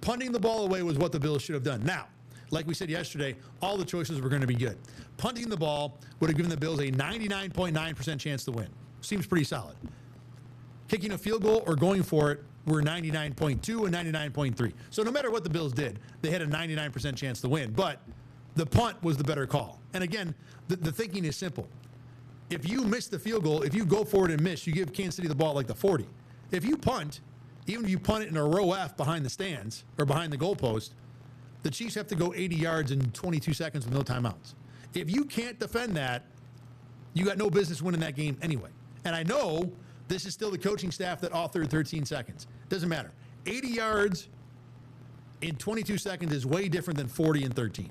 Punting the ball away was what the Bills should have done. Now, like we said yesterday, all the choices were going to be good. Punting the ball would have given the Bills a 99.9% chance to win. Seems pretty solid. Kicking a field goal or going for it were 99.2 and 99.3. So no matter what the Bills did, they had a 99% chance to win. But the punt was the better call. And again, the thinking is simple. If you miss the field goal, if you go for it and miss, you give Kansas City the ball at like the 40. If you punt, even if you punt it in a row F behind the stands or behind the goalpost, the Chiefs have to go 80 yards in 22 seconds with no timeouts. If you can't defend that, you got no business winning that game anyway. And I know this is still the coaching staff that authored 13 seconds. Doesn't matter. 80 yards in 22 seconds is way different than 40 and 13.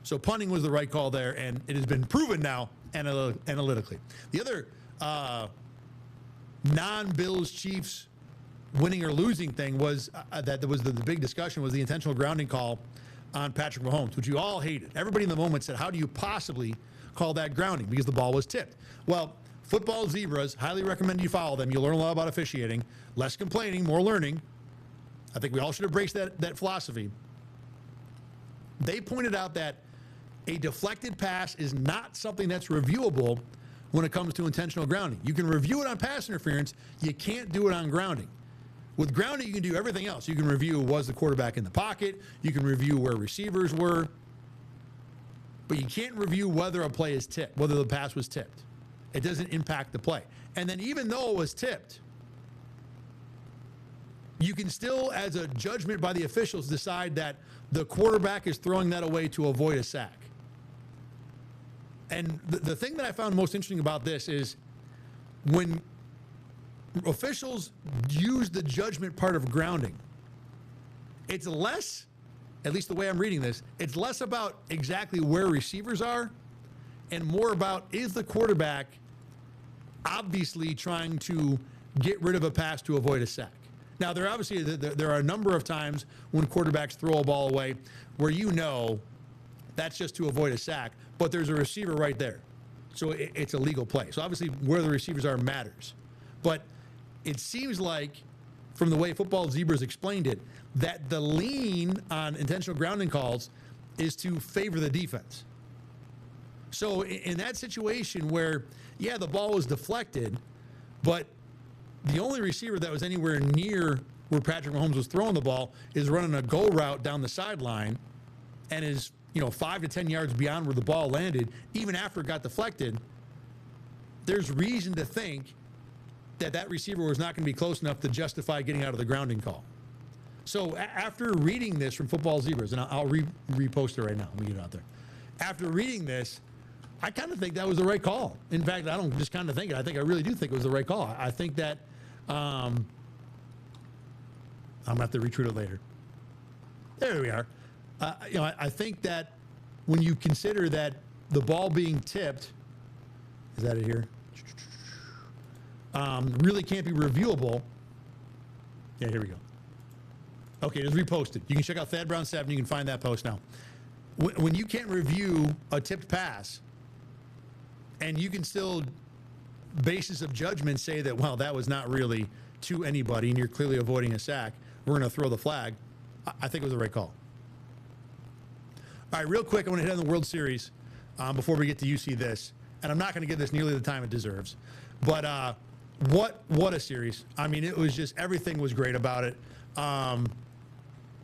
So punting was the right call there, and it has been proven now analytically. The other non-Bills Chiefs winning or losing thing was that was the big discussion was the intentional grounding call on Patrick Mahomes, which you all hated. Everybody in the moment said, how do you possibly call that grounding? Because the ball was tipped. Well, Football Zebras, highly recommend you follow them. You'll learn a lot about officiating. Less complaining, more learning. I think we all should embrace that philosophy. They pointed out that a deflected pass is not something that's reviewable when it comes to intentional grounding. You can review it on pass interference. You can't do it on grounding. With grounding, you can do everything else. You can review, was the quarterback in the pocket? You can review where receivers were. But you can't review whether a play is tipped, whether the pass was tipped. It doesn't impact the play. And then even though it was tipped, you can still, as a judgment by the officials, decide that the quarterback is throwing that away to avoid a sack. And the thing that I found most interesting about this is when officials use the judgment part of grounding, it's less, at least the way I'm reading this, it's less about exactly where receivers are and more about, is the quarterback obviously trying to get rid of a pass to avoid a sack? Now, there are a number of times when quarterbacks throw a ball away where you know that's just to avoid a sack, but there's a receiver right there. So it's a legal play. So obviously where the receivers are matters. But it seems like, from the way Football Zebras explained it, that the lean on intentional grounding calls is to favor the defense. So in that situation where, yeah, the ball was deflected, but the only receiver that was anywhere near where Patrick Mahomes was throwing the ball is running a go route down the sideline and is 5 to 10 yards beyond where the ball landed, even after it got deflected, there's reason to think that receiver was not going to be close enough to justify getting out of the grounding call. So after reading this from Football Zebras, and I'll repost it right now, let me get it out there. After reading this, I kind of think that was the right call. In fact, I don't just kind of think it. I think I really do think it was the right call. I think that I'm going to have to retweet it later. There we are. I think that when you consider that the ball being tipped, is that it here? Really can't be reviewable. Yeah, here we go. Okay, it's reposted. You can check out Thad Brown 7. You can find that post now. When you can't review a tipped pass, and you can still, basis of judgment, say that, well, that was not really to anybody, and you're clearly avoiding a sack, we're going to throw the flag, I think it was the right call. All right, real quick, I want to hit on the World Series before we get to UC this. And I'm not going to give this nearly the time it deserves. But what a series. I mean, it was just, everything was great about it.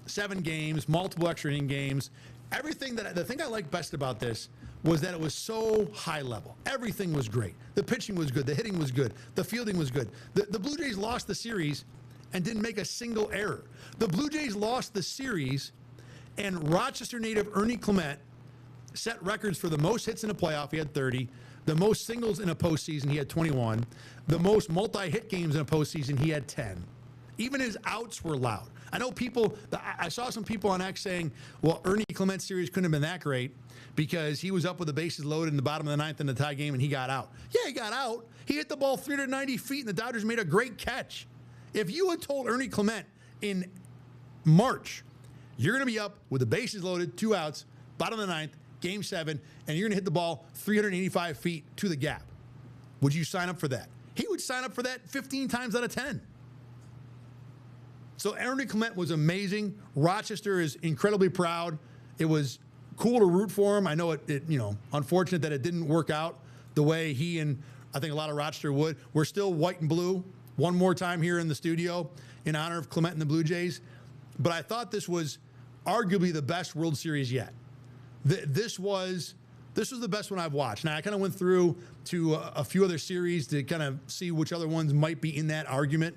7 games, multiple extra inning games. The thing I liked best about this was that it was so high level. Everything was great. The pitching was good. The hitting was good. The fielding was good. The Blue Jays lost the series and didn't make a single error. The Blue Jays lost the series, and Rochester native Ernie Clement set records for the most hits in a playoff. He had 30. The most singles in a postseason, he had 21. The most multi-hit games in a postseason, he had 10. Even his outs were loud. I know I saw some people on X saying, well, Ernie Clement's series couldn't have been that great because he was up with the bases loaded in the bottom of the ninth in the tie game and he got out. Yeah, he got out. He hit the ball 390 feet and the Dodgers made a great catch. If you had told Ernie Clement in March, you're going to be up with the bases loaded, 2 outs, bottom of the ninth, game 7, and you're going to hit the ball 385 feet to the gap, would you sign up for that? He would sign up for that 15 times out of 10. So Ernie Clement was amazing. Rochester is incredibly proud. It was cool to root for him. I know it unfortunate that it didn't work out the way he and I think a lot of Rochester would. We're still white and blue one more time here in the studio in honor of Clement and the Blue Jays. But I thought this was arguably the best World Series yet. This was the best one I've watched. Now, I kind of went through to a few other series to kind of see which other ones might be in that argument.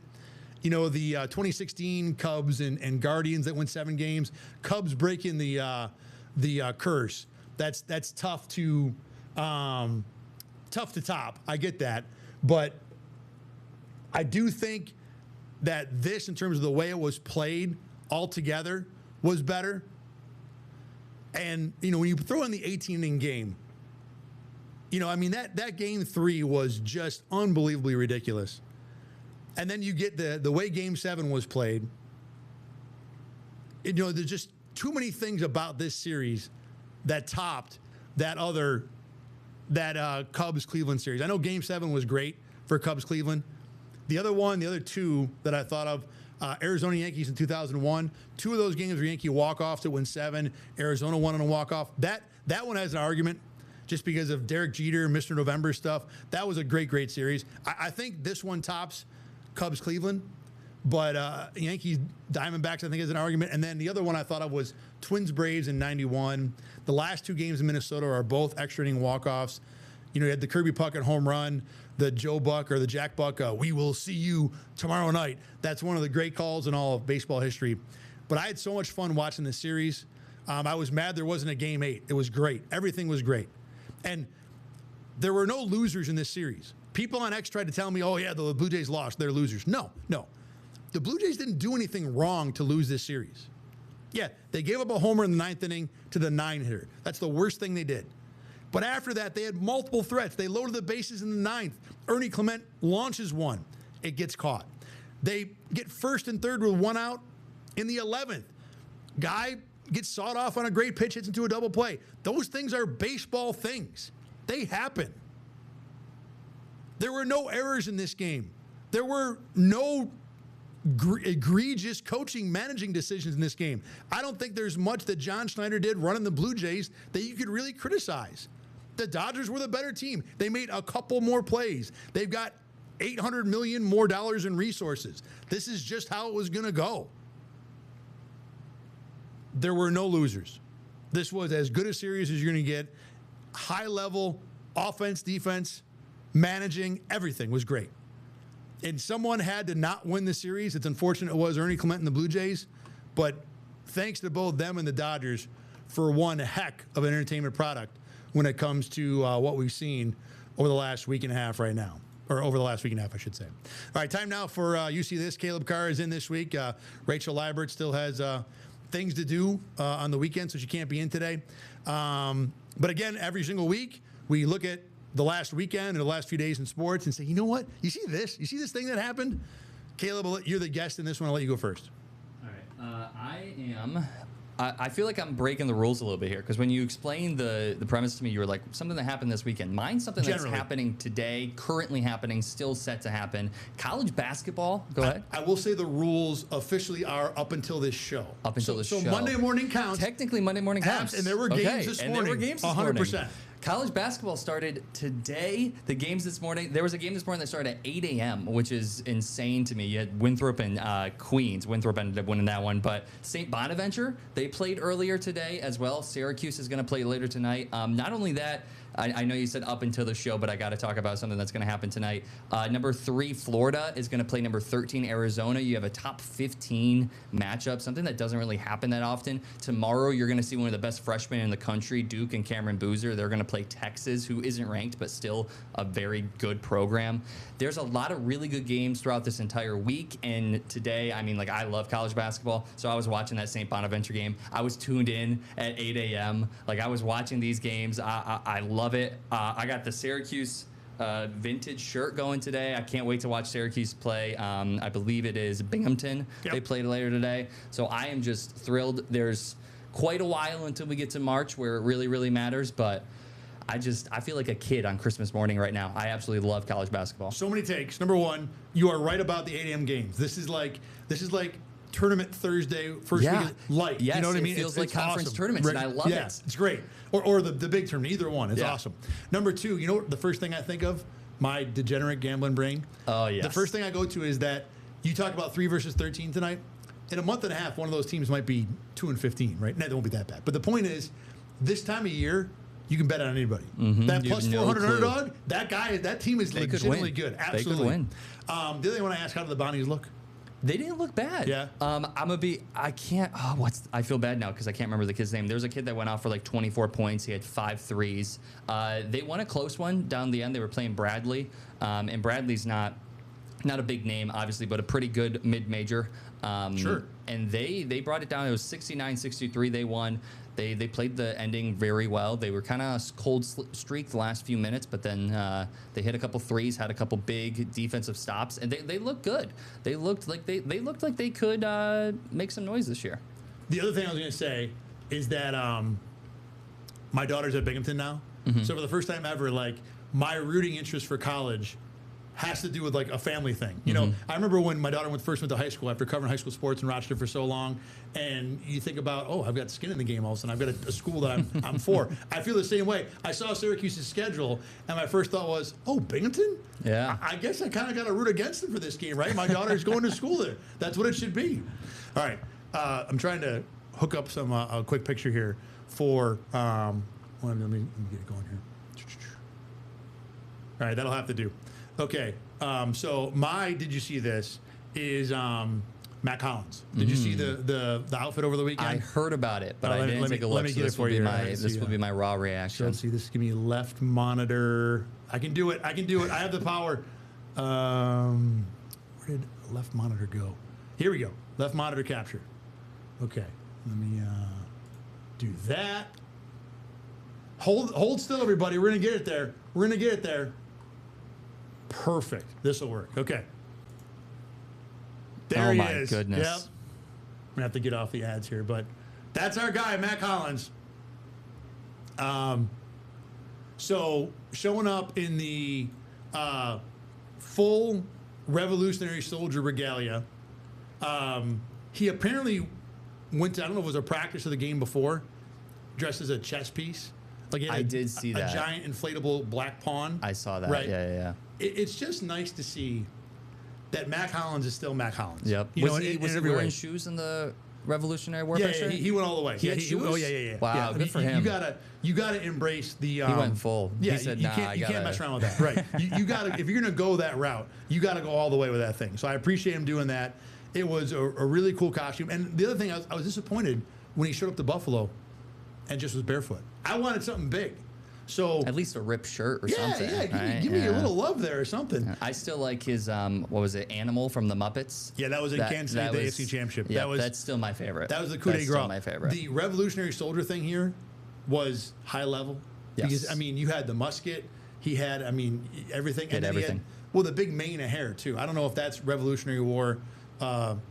The 2016 Cubs and Guardians that went 7 games. Cubs breaking the curse. That's tough to top. I get that, but I do think that this, in terms of the way it was played altogether, was better. And, when you throw in the 18-inning game, that game 3 was just unbelievably ridiculous. And then you get the way game 7 was played. There's just too many things about this series that topped that Cubs-Cleveland series. I know game 7 was great for Cubs-Cleveland. The other two that I thought of, Arizona Yankees in 2001. 2 of those games were Yankee walk-offs that went 7. Arizona won on a walk-off. That one has an argument just because of Derek Jeter, Mr. November stuff. That was a great series. I think this one tops Cubs-Cleveland, but Yankees Diamondbacks I think is an argument. And then the other one I thought of was Twins Braves in 91. The last 2 games in Minnesota are both extra inning walk-offs. You had the Kirby Puckett home run, the Joe Buck or the Jack Buck, we will see you tomorrow night. That's one of the great calls in all of baseball history. But I had so much fun watching this series. I was mad there wasn't a game 8. It was great. Everything was great. And there were no losers in this series. People on X tried to tell me, oh, yeah, the Blue Jays lost. They're losers. No. The Blue Jays didn't do anything wrong to lose this series. Yeah, they gave up a homer in the 9th inning to the 9-hitter. That's the worst thing they did. But after that, they had multiple threats. They loaded the bases in the 9th. Ernie Clement launches one. It gets caught. They get 1st and 3rd with 1 out in the 11th. Guy gets sawed off on a great pitch, hits into a double play. Those things are baseball things. They happen. There were no errors in this game. There were no egregious coaching, managing decisions in this game. I don't think there's much that John Schneider did running the Blue Jays that you could really criticize. The Dodgers were the better team. They made a couple more plays. They've got $800 million more in resources. This is just how it was going to go. There were no losers. This was as good a series as you're going to get. High level offense, defense, managing, everything was great. And someone had to not win the series. It's unfortunate it was Ernie Clement and the Blue Jays, but thanks to both them and the Dodgers for one heck of an entertainment product when it comes to what we've seen over the last week and a half right now. Or over the last week and a half, I should say. All right, time now for You See This. Caleb Carr is in this week. Rachel Liebert still has things to do on the weekend, so she can't be in today. But again, every single week, we look at the last weekend and the last few days in sports and say, you know what? You see this? You see this thing that happened? Caleb, you're the guest in this one. I'll let you go first. All right. I feel like I'm breaking the rules a little bit here because when you explained the premise to me, you were like, something that happened this weekend. Mine's something that's happening today, currently happening, still set to happen. College basketball. Go ahead. I will say the rules officially are up until this show. Up until this show. So Monday morning counts. Technically, Monday morning counts. And there were games this morning. And there were games this morning. 100%. College basketball started today. The games this morning, there was a game this morning that started at 8 a.m., which is insane to me. You had Winthrop and Queens. Winthrop ended up winning that one. But St. Bonaventure, they played earlier today as well. Syracuse is going to play later tonight. Not only that, I know you said up until the show, but I got to talk about something that's going to happen tonight. Number 3, Florida is going to play number 13, Arizona. You have a top 15 matchup, something that doesn't really happen that often. Tomorrow, you're going to see one of the best freshmen in the country, Duke and Cameron Boozer. They're going to play Texas, who isn't ranked, but still a very good program. There's a lot of really good games throughout this entire week. And today, I love college basketball. So I was watching that St. Bonaventure game. I was tuned in at 8 a.m. I was watching these games. I love it. I got the Syracuse vintage shirt going today. I can't wait to watch Syracuse play. I believe it is Binghamton. Yep. They played later today. So I am just thrilled. There's quite a while until we get to March where it really, really matters. But I feel like a kid on Christmas morning right now. I absolutely love college basketball. So many takes. Number one, you are right about the 8 a.m. games. This is like tournament Thursday, first week is light. Yes, you know what I mean? It feels like conference awesome. tournaments, and I love yeah, it. It's great. Or the big tournament, either one. It's awesome. Number 2, you know what the first thing I think of? My degenerate gambling brain. Oh, yes. The first thing I go to is that you talk about 3 versus 13 tonight. In a month and a half, one of those teams might be 2-15, right? No, they won't be that bad. But the point is, this time of year, you can bet on anybody. That plus 400 underdog, that team is legitimately good. Absolutely. They could win. The other thing I want to ask, how do the Bonnies look? They didn't look bad. Yeah. I feel bad now because I can't remember the kid's name. There was a kid that went out for like 24 points. He had 5 threes. They won a close one down the end. They were playing Bradley. And Bradley's not a big name, obviously, but a pretty good mid-major. Sure. And they brought it down. It was 69-63. They won. They played the ending very well. They were kind of cold streak the last few minutes, but then they hit a couple threes, had a couple big defensive stops, and they looked good. They looked like they could make some noise this year. The other thing I was going to say is that my daughter's at Binghamton now, so for the first time ever, like my rooting interest for college has to do with like a family thing. You know, I remember when my daughter first went to high school after covering high school sports in Rochester for so long, and you think about, oh, I've got skin in the game all of a sudden. I've got a school that I'm for. I feel the same way. I saw Syracuse's schedule, and my first thought was, oh, Binghamton? Yeah. I guess I kind of got to root against them for this game, right? My daughter's going to school there. That's what it should be. All right. I'm trying to hook up some a quick picture here for, let me get it going here. All right, that'll have to do. Okay, so my did you see this is Matt Collins. Did you see the outfit over the weekend? I heard about it, but I didn't take a look. Let me get it for you. This will be my raw reaction. So let's see. This give me left monitor. I can do it. I have the power. Where did left monitor go? Here we go. Left monitor capture. Okay, let me do that. Hold still, everybody. We're gonna get it there. We're gonna get it there. Perfect. This will work. Okay. There he is. Oh, my goodness. Yep. I'm going to have to get off the ads here, but that's our guy, Matt Collins. So showing up in the full Revolutionary Soldier regalia, he apparently went to, I don't know if it was a practice of the game before, dressed as a chess piece. Like I did see that. A giant inflatable black pawn. I saw that. Right. Yeah. It's just nice to see that Mac Hollins is still Mac Hollins. Yep. Was he wearing shoes in the Revolutionary War picture? Yeah, he went all the way. He had shoes? Yeah. Wow, good for him. You gotta embrace the. He went full. Yeah, he said, you can't mess around with that. Right. you gotta, if you're gonna go that route, you gotta go all the way with that thing. So I appreciate him doing that. It was a really cool costume. And the other thing, I was disappointed when he showed up to Buffalo and just was barefoot. I wanted something big. So at least a ripped shirt or something. Yeah, give me a little love there or something. Yeah. I still like his what was it, Animal from the Muppets? Yeah, that was in Kansas City, the AFC Championship. Yeah, that's still my favorite. That was the coup de grace. Still my favorite. The Revolutionary Soldier thing here was high level. Yes. Because I mean, you had the musket. He had, everything. He had everything. The big mane of hair too. I don't know if that's Revolutionary War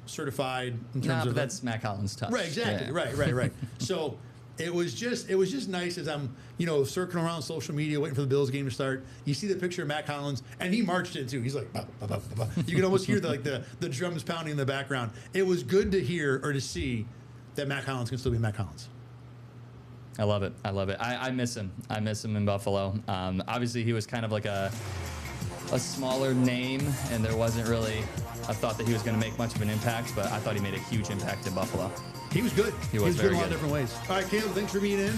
certified in terms of. That's Matt Collins' touch. Right. Exactly. Yeah. Right. So. It was just nice as I'm, circling around social media waiting for the Bills game to start. You see the picture of Matt Collins, and he marched in too. He's like, bah, bah, bah, bah. You can almost hear the drums pounding in the background. It was good to hear or to see that Matt Collins can still be Matt Collins. I love it. I miss him. I miss him in Buffalo. Obviously, he was kind of like a smaller name, and there wasn't really a thought that he was going to make much of an impact, but I thought he made a huge impact in Buffalo. He was good. He was good very in a lot good. of different ways. All right, Caleb, thanks for being in.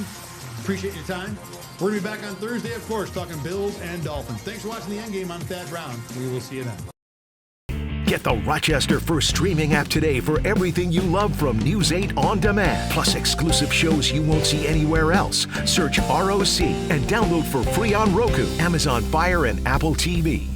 Appreciate your time. We're going to be back on Thursday, of course, talking Bills and Dolphins. Thanks for watching the Endgame. I'm Thad Brown. We will see you then. Get the Rochester First streaming app today for everything you love from News 8 on demand, plus exclusive shows you won't see anywhere else. Search ROC and download for free on Roku, Amazon Fire, and Apple TV.